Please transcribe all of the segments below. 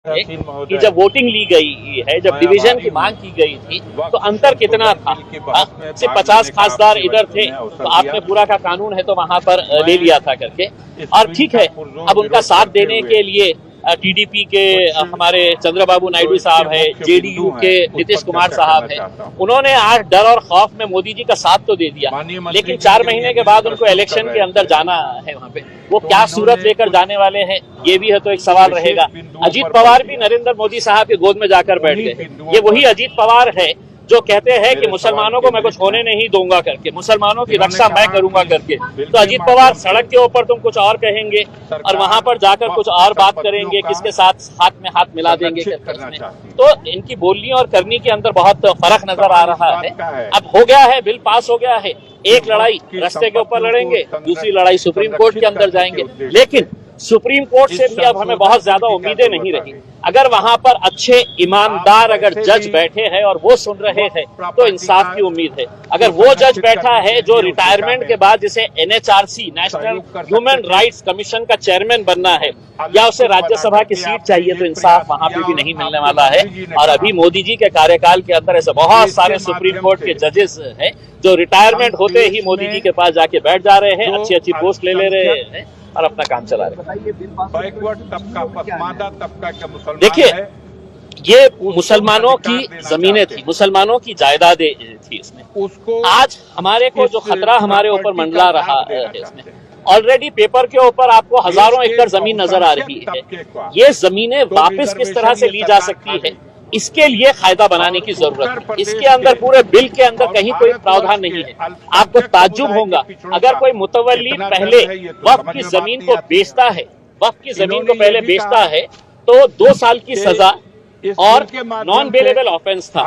कि जब वोटिंग ली गई है, जब डिवीजन की मांग की गई थी, तो अंतर कितना था। सिर्फ 50 खासदार इधर थे, तो आपने पूरा का कानून है तो वहां पर ले लिया था करके। और ठीक है, अब उनका साथ देने के लिए टीडीपी के हमारे चंद्रबाबू नायडू साहब है, जेडीयू के नीतीश कुमार साहब है, उन्होंने आज डर और खौफ में मोदी जी का साथ तो दे दिया, लेकिन 4 महीने के बाद उनको इलेक्शन के अंदर जाना है। वहां पे वो क्या सूरत लेकर जाने वाले हैं, ये भी है तो एक सवाल रहेगा। अजीत पवार भी नरेंद्र मोदी साहब की गोद में जाकर बैठ गए। ये वही अजीत पवार है जो कहते हैं कि मुसलमानों को मैं कुछ होने नहीं दूंगा करके, मुसलमानों की रक्षा मैं करूंगा करके। तो अजीत पवार सड़क के ऊपर तुम कुछ और कहेंगे और वहां पर जाकर कुछ और बात करेंगे, किसके साथ हाथ में हाथ मिला देंगे करके। तो इनकी बोलनी और करनी के अंदर बहुत फर्क नजर आ रहा है। अब हो गया है, बिल पास हो गया है, एक लड़ाई रास्ते के ऊपर लड़ेंगे, दूसरी लड़ाई सुप्रीम कोर्ट के अंदर जाएंगे। लेकिन सुप्रीम कोर्ट से भी अब हमें बहुत ज्यादा उम्मीदें नहीं रही। अगर वहां पर अच्छे ईमानदार अगर जज बैठे हैं और वो सुन रहे हैं तो इंसाफ की उम्मीद है। अगर वो जज बैठा है जो रिटायरमेंट के बाद जिसे NHRC national human rights commission का चेयरमैन बनना है, या उसे राज्यसभा की सीट चाहिए, तो इंसाफ वहां पे भी नहीं मिलने वाला है। और अभी मोदी जी के कार्यकाल के अंदर ऐसे बहुत सारे सुप्रीम कोर्ट के जजेस हैं जो रिटायरमेंट होते ही मोदी जी के पास जाके बैठ जा रहे हैं, अच्छी अच्छी पोस्ट ले रहे हैं और अपना काम चला रहे हैं। देखिए, ये मुसलमानों की जमीनें थी, मुसलमानों की जायदादें थी इसमें। आज हमारे को जो खतरा हमारे ऊपर मंडरा रहा है इसमें, ऑलरेडी पेपर के ऊपर आपको हजारों एकड़ जमीन नजर आ रही है। ये जमीनें वापस किस तरह से ली जा सकती है, इसके लिए कायदा बनाने की जरूरत है। इसके अंदर पूरे बिल के अंदर कहीं कोई प्रावधान नहीं है। आपको ताज्जुब होगा अगर कोई मुतवल्ली पहले वक्फ की जमीन को बेचता है, वक्फ की जमीन को पहले बेचता है तो 2 साल की सजा और नॉन बेलेबल ऑफेंस था।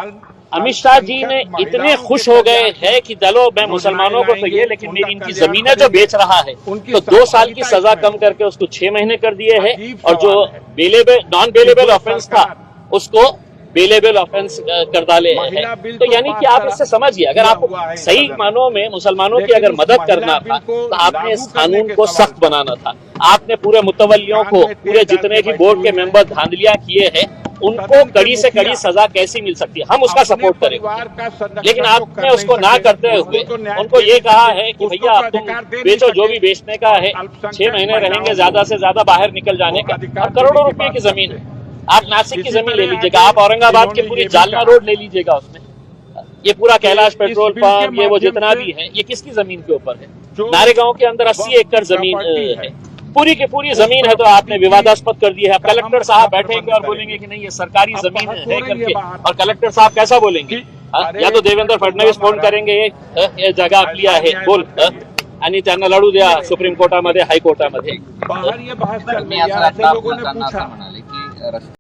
अमित शाह जी ने इतने खुश हो गए हैं कि चलो मैं मुसलमानों को तो ये, लेकिन मेरी इनकी जमीनें जो बेच रहा है तो 2 साल की सजा कम करके उसको 6 महीने कर दिए हैं, और जो नॉन बेलेबल ऑफेंस था उसको बेलेबल ऑफेंस कर डाले हैं। तो यानी कि आप इससे समझिए, अगर आपको सही मानों में मुसलमानों की अगर मदद करना था तो आपने इस कानून को सख्त बनाना था। आपने पूरे मुतवल्लियों को, पूरे जितने भी बोर्ड के मेंबर धांधलियां किए हैं, उनको कड़ी से कड़ी सजा कैसी मिल सकती है, हम उसका सपोर्ट करेंगे। लेकिन आपने उसको ना करते हुए उनको ये कहा है कि भैया आप तुम बेचो जो भी बेचने का है, 6 महीने रहेंगे ज्यादा से ज्यादा बाहर निकल जाने का। और करोड़ों रुपए की जमीन है, आप नासिक की जमीन ले लीजिएगा, आप औरंगाबाद के पूरी जालना रोड ले लीजिएगा, उसमें ये पूरा कैलाश पेट्रोल पंप, ये वो जितना भी है, ये किसकी जमीन के ऊपर है। नारेगांव के अंदर 80 एकड़ जमीन है, पूरी की पूरी जमीन है, तो आपने विवादास्पद कर दी है। अब कलेक्टर साहब बैठेंगे और बोलेंगे कि नहीं ये सरकारी जमीन है करके, और कलेक्टर साहब कैसा बोलेंगे, या तो देवेंद्र फडणवीस फोन करेंगे ये जगह आपली आहे बोल, आणि त्यांना लढू द्या सुप्रीम कोर्टामध्ये, हायकोर्टामध्ये।